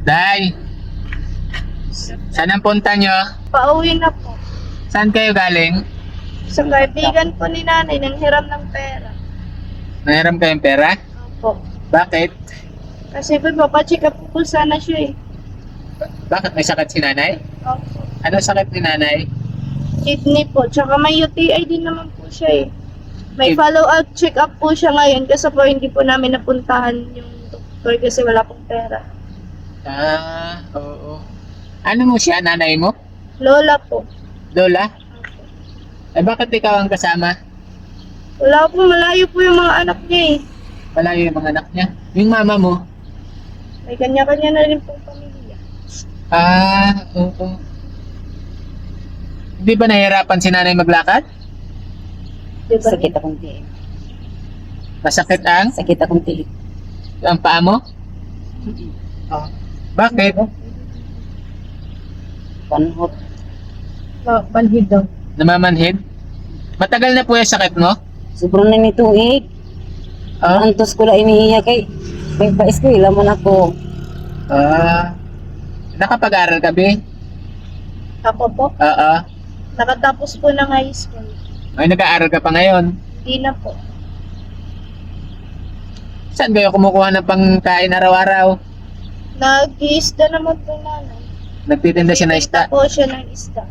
Day, saan ang punta nyo? Pauwi na po. Saan kayo galing? Sa kaibigan po ni nanay, nang hiram ng pera. Nahiram kayong pera? Opo. Bakit? Kasi po, papacheck up po sana siya eh. Bakit may sakit si nanay? Opo. Ano sakit ni nanay? Kidney po. Tsaka may UTI din naman po siya eh. May Kid- follow-up check-up po siya ngayon kasi po hindi po namin napuntahan yung doktor kasi wala pong pera. Oo. Ano mo siya, nanay mo? Lola po. Lola? Opo. Eh bakit ikaw ang kasama? Wala po, malayo po yung mga anak niya eh. Malayo yung mga anak niya. Yung mama mo? May kanya-kanya na rin pong pamilya. Oo. Hindi ba nahihirapan si nanay maglakad? Diba? Sakit akong tiil. Masakit ang Sakit akong tiil. paa mo? Oh. Bakit? Panhot. Panhid daw. Namamanhid? Matagal na po yung sakit mo? Sobrang na ni tuig. Oh? Antos ko na inihiya kay may pa-eskwela man ako. Nakapag-aral ka, be? Ako po, Oo. nakatapos po ng high school. Ay, nag-aaral ka pa ngayon. Hindi na po. Saan kayo kumukuha ng pangkain araw-araw? Nag-iisda naman po nanay. Nagtitinda siya ng isda. po siya ng isda.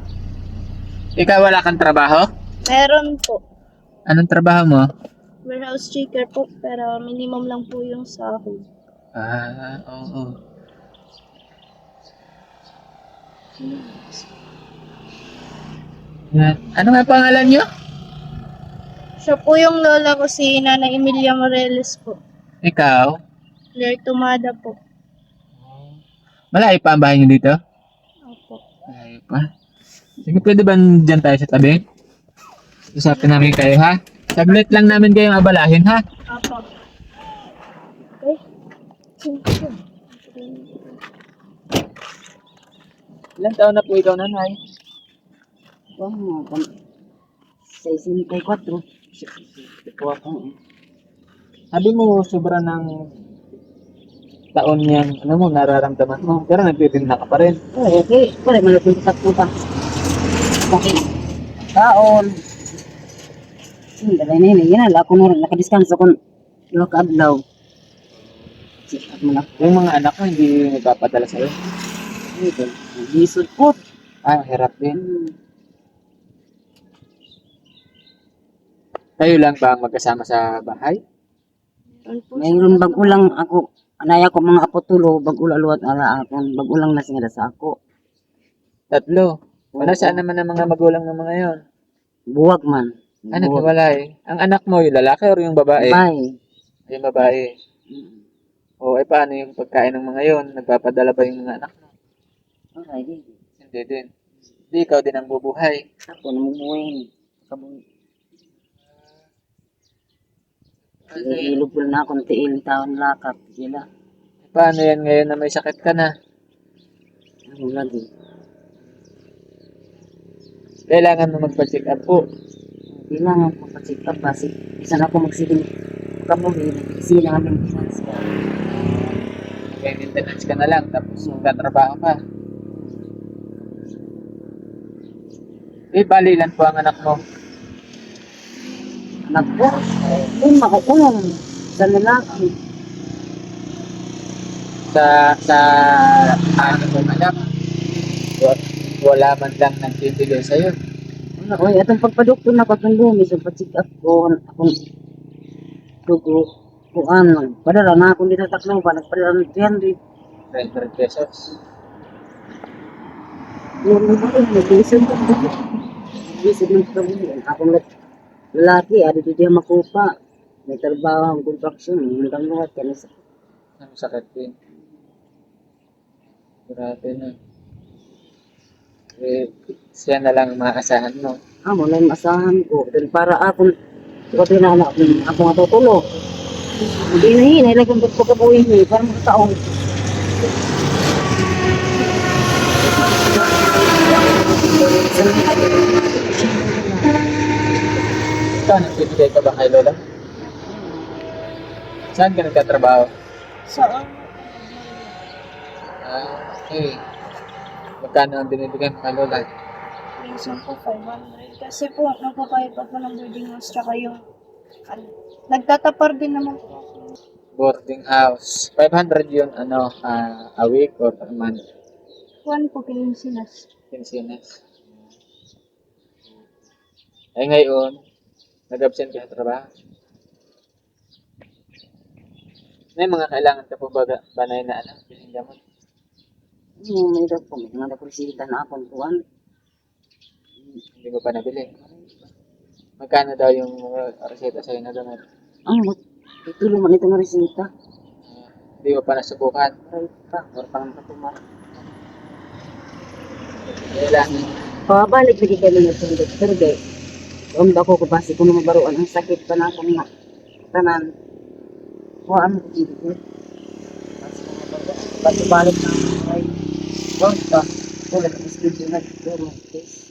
Ikaw wala kang trabaho? Meron po. Anong trabaho mo? Warehouse checker po, pero minimum lang po yung sahod. Oo. Yan. Ano nga pangalan nyo? Siya po yung lola ko, si Nanay Emilia Moreles po. Ikaw? Claire Tumada po. Malayo pa ang bahay nyo dito? Opo. Malayo pa. Sige, pwede ba dyan tayo sa tabi? Usapin namin kayo, ha? Saglit lang namin kayong abalahin, ha? Opo. Okay. Ilan taon na po ikaw, nanay? Wow, 64. Sabi mo, sobra ng taon niyang, ano mo, nararamdaman mo. Pero nagtitinda ka pa rin. Okay. Pare, malapit sa pa. Okay. Taon. Dalay na yun. Yan, ako na rin. Nakadiskanso ko. Yung kaadlaw. Check up mo na. Yung mga anak mo, hindi nagpapadala sa'yo. Ito. Gisod po. Hirap din. Kayo lang ba ang magkasama sa bahay? Mayroon bagulang ako. Anaya ko mga apo tulo. Bagulaluat ala ako. Bagulang na singa sa ako. Tatlo. Wala saan naman ang mga magulang ng mga yon? Buwag man. Naghiwalay. Ang anak mo, yung lalaki o yung babae? Bye. Yung babae. O, paano yung pagkain ng mga yon? Nagpapadala ba yung mga anak mo? Okay. Hindi din. Hindi ikaw din ang bubuhay. Ako namumuhin. Kabuhin. Ilog na akong tiil taon lakap. Sila. Paano yan ngayon na may sakit ka na? Ano lagi. Kailangan mo magpa-check up po. Kailangan ko pa-check up kasi isa na ako magsiling kabuhin. Sila ang maintenance ka. Kaya maintenance ka na lang, tapos magtatrabaho ka. Bali ilan po ang anak mo? Anak ko, kung makukulong sa lalaki. Sa ano mo anak? Wala man lang nagbibigay sa'yo. Wala ko, atong pagpadoktor na pagkandumi sa pa-check up ko, akong dugo, kuan, padala na akong dito taklo pa, nagpadala ng 300. 300 pesos. Yung mga ko, nag-isip ko. Nag-isip ng kabuhin. Akong lalaki, dito diya makupa. May trabaho ang construction, hanggang lahat ka na sa Ang sakit din. Grabe na. Siya na lang maasahan mo. wala yung asahan ko. Then para akong, sabi na anak, ako matutulog. Hindi na yun, ay lang kong pagkabuhin niya, para mga taong. Ikaw, nagbibigay ka ba kay Lola? Saan ka nagtatrabaho? Saan? Okay. Magkano ang binibigyan mga lola? Minsan po 500. Kasi po, nagpapayad pa po ng boarding house tsaka yung ano, nagtatapar din naman po ako. Boarding house. 500 yun, ano, a week or a month? One po Pilipinas. Pensiones. Ay ngayon, nag-absent ka sa trabaho. May mga kailangan ka po ba banay na ano, biling gamot? May daw po, may mga nakulisita na akong kuwan. Hindi mo pa nabili. Magkano daw yung reseta sa'yo na gamot? Itulo man ito nga resita. Hindi mo pa nasubukan. Right pa, or pang katumar. Kailangan. Pabalik lagi kami ng doktor gay. Kung ako kapasi kung mabaruan ang sakit pa na ako nga tanan. Kuhaan ko dito. Balik na ay wag pa. Wala na schedule na pero test.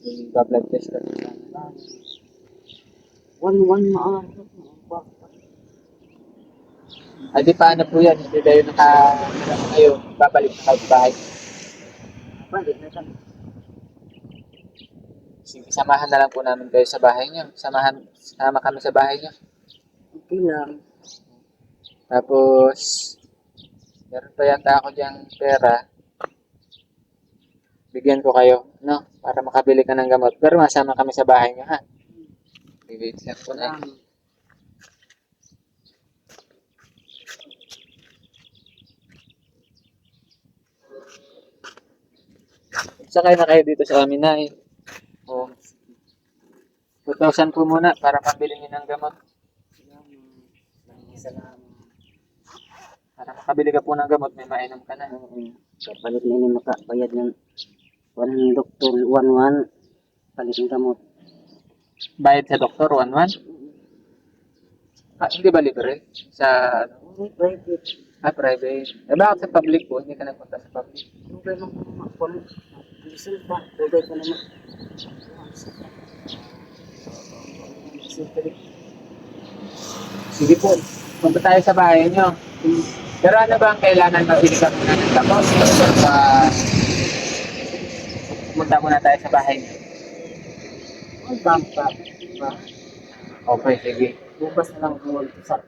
Yung blood test ka sana. One maar. Ay di paano po yan? Hindi kayo kayo babalik na kayo sa bahay. Balik na kami. Sige, samahan na lang po namin kayo sa bahay niyo. Sama kami sa bahay niyo. Okay lang. Tapos, meron pa yata ako diyang pera. Bigyan ko kayo, no? Para makabili ka ng gamot. Pero masama kami sa bahay niyo, ha? Wait lang po na. Sakay na kayo dito sa amin na eh. O, 2,000 po muna para pambili niyo ng gamot. Para makabili ka po ng gamot, may mainom ka na. Kapalit na ini makabayad ng kuwan ng doktor 11 palit ng gamot. Bayad sa doktor, 1-1. Hindi ba libre? Sa, Private. private. Eh, bakit sa public po? Hindi ka nagpunta sa public. Okay lang po makapon. Resulta. Okay ka naman. Sige po, punta tayo sa bahay niyo. Pero ano ba ang kailangan mabili ka muna ng tapos? Punta muna tayo sa bahay niyo. Ang tampa. Okay, sige. Bukas na lang ako sa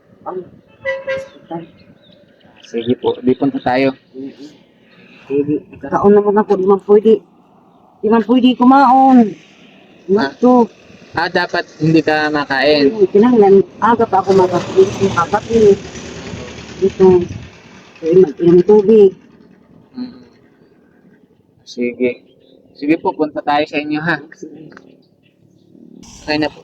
hospital. Sige po, di punta tayo. Sige. Kaon naman ako. Di man pwede. Di man pwede kumaon. Ito. Dapat hindi ka makain. Kinahanglan. Aga pa ako makapili. Makapili. Dito. Mag-inom tubig. Mm. Sige. Sige po, punta tayo sa inyo ha. Sige. Okay na po.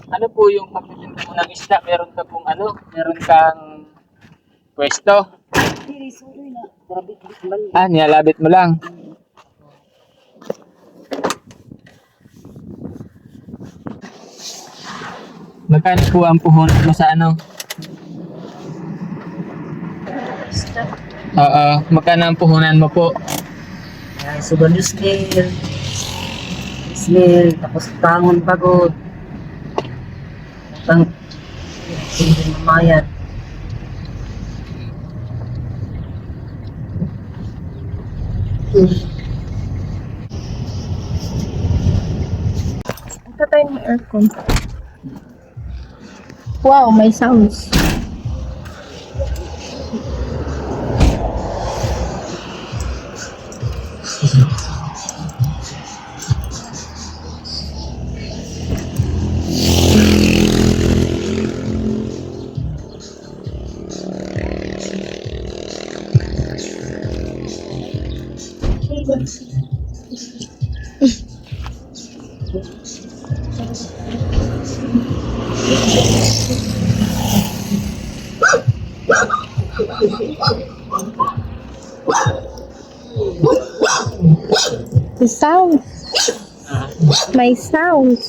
Ano po yung pagtitinda mo ng isda? Meron ka pong ano? Meron kang pwesto? Diri, sorry na. Grabe, balik. Nilalabit mo lang. Magkano po ang puhunan mo sa ano? Oo, magkano ang puhunan mo po? Sugan yung snail. Snail. Tapos tangon pagod. Hindi mamayat. Ito tayo ng aircon. Wow, may sounds. The sound. My sound.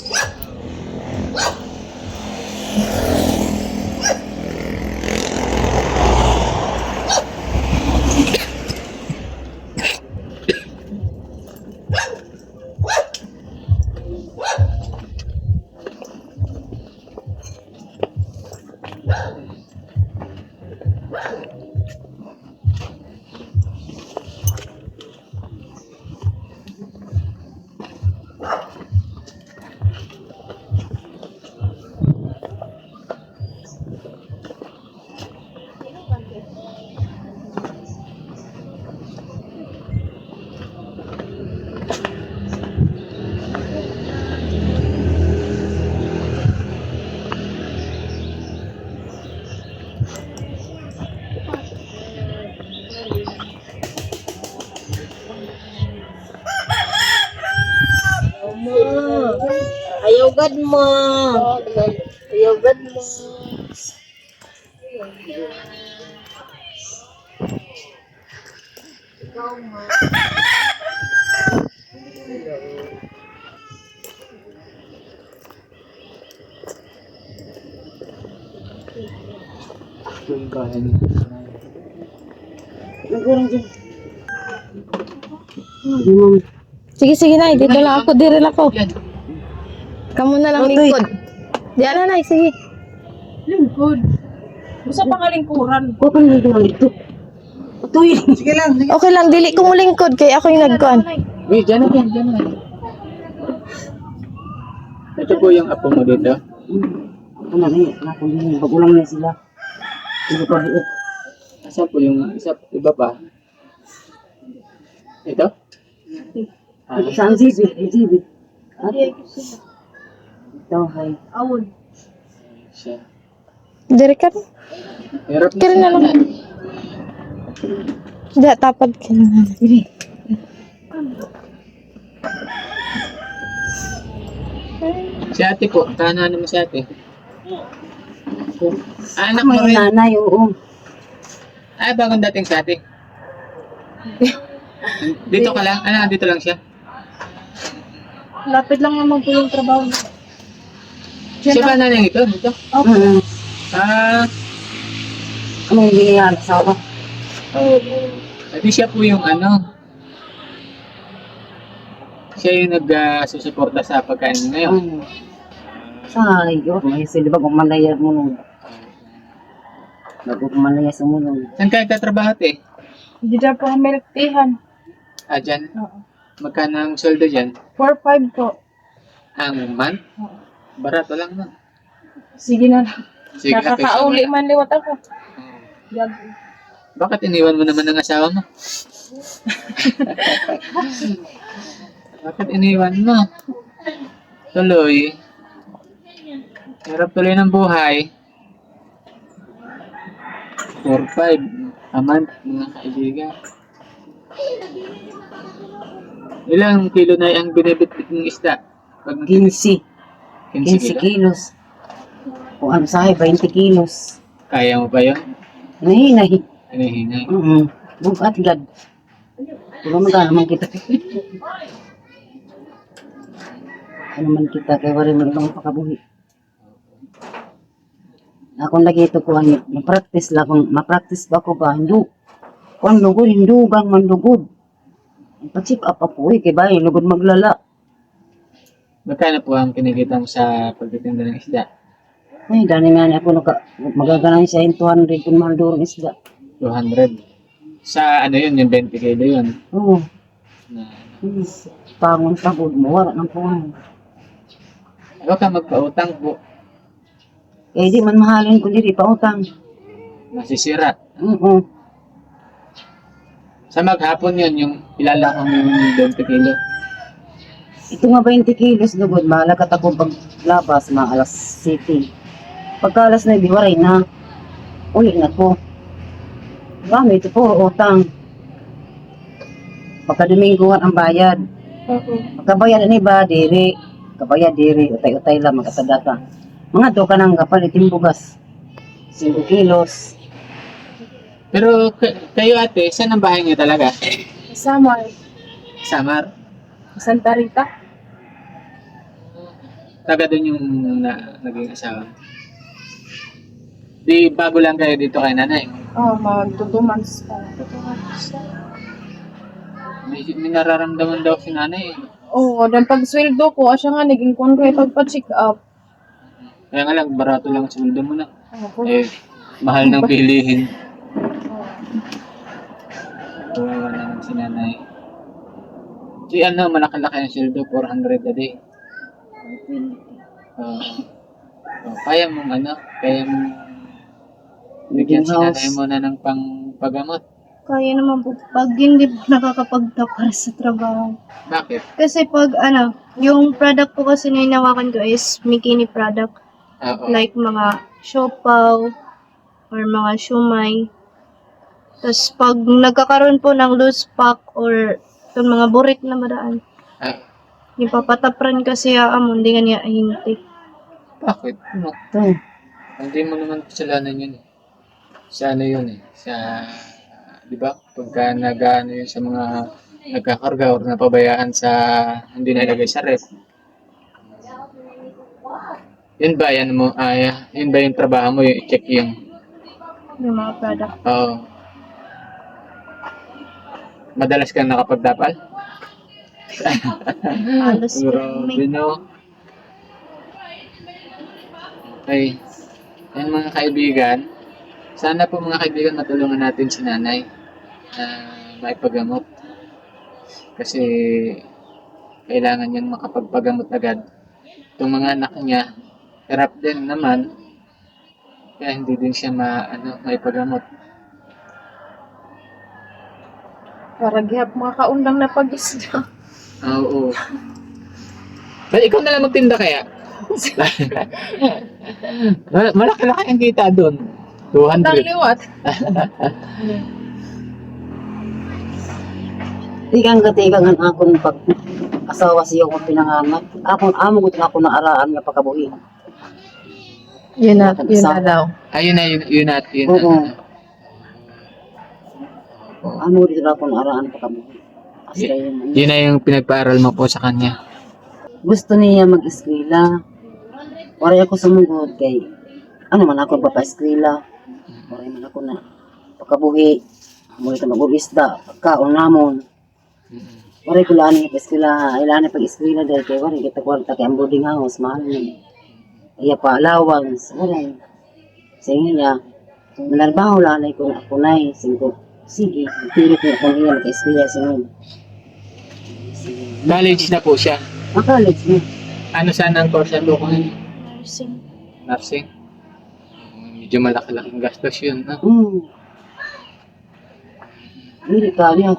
Ayaw gad mo. Ayaw gad mo. Ito yung bahay ni Nagurang dyan. Hindi mo. Sige, sige, Nay. Dito lang ako. Diril ako. Yan. Kamu na lang Otoy. lingkod. Diyan na, Nay. Sige. Lingkod. Usa pa nga lingkuran. Huwag ka nang doon ito. Utoy. Sige lang. Okay lang. Dili ko mo lingkod. Kaya ako yung nagkuhan. Wait, dyan na yan, dyan na. Ito po yung apo mo dito. Ako na rin. Ako din. Bagulang na sila. Hindi pa buo. Asa po yung isa, iba pa? Ito? Ah, Saan sibi? Sibi. Ito, hay. Awon. siya. Diri ka. Hirap Kaya na lang. Diyan, tapad ka na. Sige. Si ate po, kanan naman si ate. Ah, anak mo May rin. nanay, oo. Ay, bagong dating sa ate. Dito ka lang? Ano, dito lang siya? Lapit lang naman po yung trabaho niya. Siya ba nanay ito? Dito? Mm. Ah, Ano yung hindi niya asawa? adi siya po yung ano. Siya yung nag-susuporta sa pagkain ngayon. Sayo, may silba kung malaya mo nung. Bago kung malaya sa mo nung. Saan kayo katrabaho eh? Hindi na po kami nagtihan. Ah, dyan? Oo. Magkano ang sweldo dyan? 4-5 po. Ang month? Oo. Barato lang na. Sige na lang. Sige na, Nakakauli man liwat ako. Gag. Bakit iniwan mo naman ng asawa mo? Bakit iniwan mo? Tuloy. Hirap tuloy ng buhay. 4-5 a month, mga kaibigan. Ilang kilo na ang binibitbit ng isda? Pag 15. 15 15 kilo? kilos. Kung ano sa'yo, 20 kilos. Kaya mo ba yun? Hinahinay. Hinihinay. Bukat gad. Kung magkano man kita. Ano man kita, kaya wala mo ibang pakabuhi. Ako nagito ko, ma-practice lang, kung ma-practice ba ko ba, hindu. Kung lugod, hindugang man lugod. Pa-check up ako kay ba, lugod maglala. Magkano po ang kinikita mo sa pagtitinda ng isda? Ay, dani nga niya ako, magaganan siya yung 200 kung mahal doon isda. 200. Sa ano yun, yung 20 kilo yun. Oo. Na, Pangon pagod mo, wala ng puno. huwag ka magpautang po. Eh, di man mahalin ko diri pa utang. Masisira. Oo. Sa maghapon yun, yung ilalakang yung 20 kilo. Ito nga 20 kilos lugod, mahalagat ako paglabas, mga alas 7. Pagka alas 9, waray na. Uli na ko. Gamit ito po, utang. Pagka-Domingo ang bayad. Pagkabayad ni ba, diri. Kabayad diri, utay-utay lang, magkatagata. Mga to ka nang kapalit yung bugas. 5 kilos. Pero kayo ate, saan ang bahay niyo talaga? Samar. Samar? Santa Rita. Taga doon yung naging asawa. Di bago lang kayo dito kay nanay. Oh, mga 2 months pa. 2 months. May nararamdaman daw si nanay. Oo, dan pagsweldo ko, asya nga, naging kuhan ko yung pagpa-check up. Kaya nga lang, barato lang ang sweldo mo na. Oo, Eh, mahal ng bilihin. Kawawa naman si nanay. Si ano, malaki-laki ang sweldo, 400 a day. Kaya mong ano, kaya mong bigyan si nanay mo na ng pangpagamot. kaya naman po, pag hindi nakakapagtapar sa trabaho. Bakit? Kasi pag yung product po kasi na hinawakan ko is Mikini product. Oo. Like mga siopaw or mga shumay. Tapos pag nagkakaroon po ng loose pack or itong mga burik na madaan, Ah, Ipapatapran kasi amon, di nga niya hinti. Bakit? Ano? Ito. Hindi mo naman kasalanan yun eh. Sa ano yun eh. Sa, di ba? Pagka nag-ano yun sa mga nagkakarga or napabayaan sa hindi na ilagay sa ref. Yun ba yan mo? Yun ba yung trabaho mo? Yung i-check yung Yung mga product. Oo. Madalas kang nakapagdapal? Halos Grabe, no? Okay. Yan mga kaibigan. Sana po mga kaibigan matulungan natin si nanay na maipagamot. Kasi kailangan yan makapagpagamot agad. Itong mga anak niya, hirap din naman. Kaya hindi din siya maipagamot. Para gihap mga kaundang na pag-isda. Oo. But ikaw na lang magtinda kaya? Malaki-laki ang kita doon. 200. liwat. Tigang akong pag asawa siya kung pinanganak. Amo ko ako na araan nga pagkabuhi. Yun na daw. Ayun na, yun at yun. Oo. Amo dito ako na araan pagkabuhi. Kasi yun. Yun na yung pinagpaaral mo po sa kanya. Gusto niya mag-eskwela. Waray ako sumugod kay ano man ako papa-eskwela. Waray man ako na pagkabuhi. Amo ito mag-uisda. Pagkaon namon. Waray ko laan niya pa-eskwela. Ilaan niya pag-eskwela dahil kay waray kita kwarta kay ang boarding house. Mahal niya. Iya pa allowance. Waray. Sa niya. Manarbaho lanay ko na ako na eh. Sige. Pilit niya kung iya mag-eskwela sa ngayon. College na po siya. College niya. Ano sana ang course po ko? Nursing. Nursing. Medyo malaki-laking gastos yun. No? Hindi ka niya.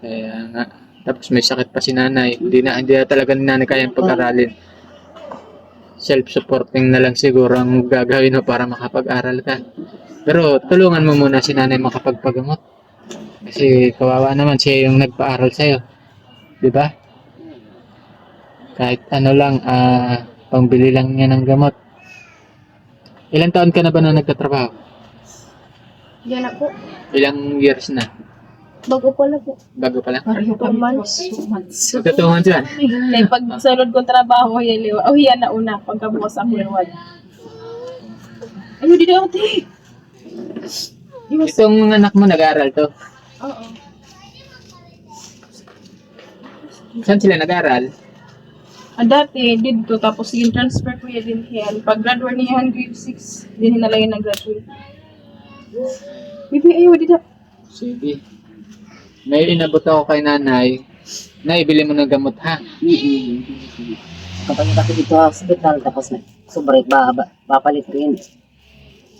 Kaya nga. Tapos may sakit pa si nanay. Hindi na talaga ni nanay kayang pag-aralin. Self-supporting na lang siguro ang gagawin mo para makapag-aral ka. Pero tulungan mo muna si nanay makapagpagamot. Kasi kawawa naman siya yung nagpaaral sa'yo. Di ba? Kahit ano lang, pangbili lang niya ng gamot. Ilang taon ka na ba na nagtatrabaho? Yan na po. Ilang years na? Bago pala po. Bago pa lang? 2 months. Magkatungan dyan. Kaya pag salod ko trabaho, yan na una, pagkabukas ako liwat. Ayun, di daw, te. Itong mga anak mo nag-aaral to? Oo. Saan sila nag-aaral? Dati, dito, tapos yung transfer ko yan din yan. Pag graduate niya, grade 6, din na lang yung nag-graduate. Bibi, ayaw, di daw. Sige. May inabot ako kay nanay na ibili mo ng gamot ha. Kapag kasi dito sa hospital, tapos may sobrang bapalit ko yun.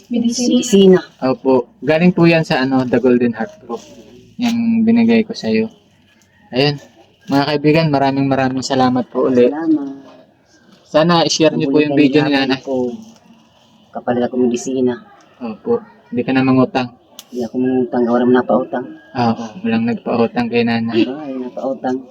Medicine. Medisina. Opo. Galing po yan sa The Golden Heart Group. Yung binigay ko sa iyo. Ayun. Mga kaibigan, maraming salamat po ulit. Salamat. Sana i-share niyo po yung video ni nanay. Kapalit ako medisina. Opo. Hindi ka na mangutang. Hindi ako mangutang, wala mo napautang. Oo. Walang nagpautang kay nanay. Ay, napautang.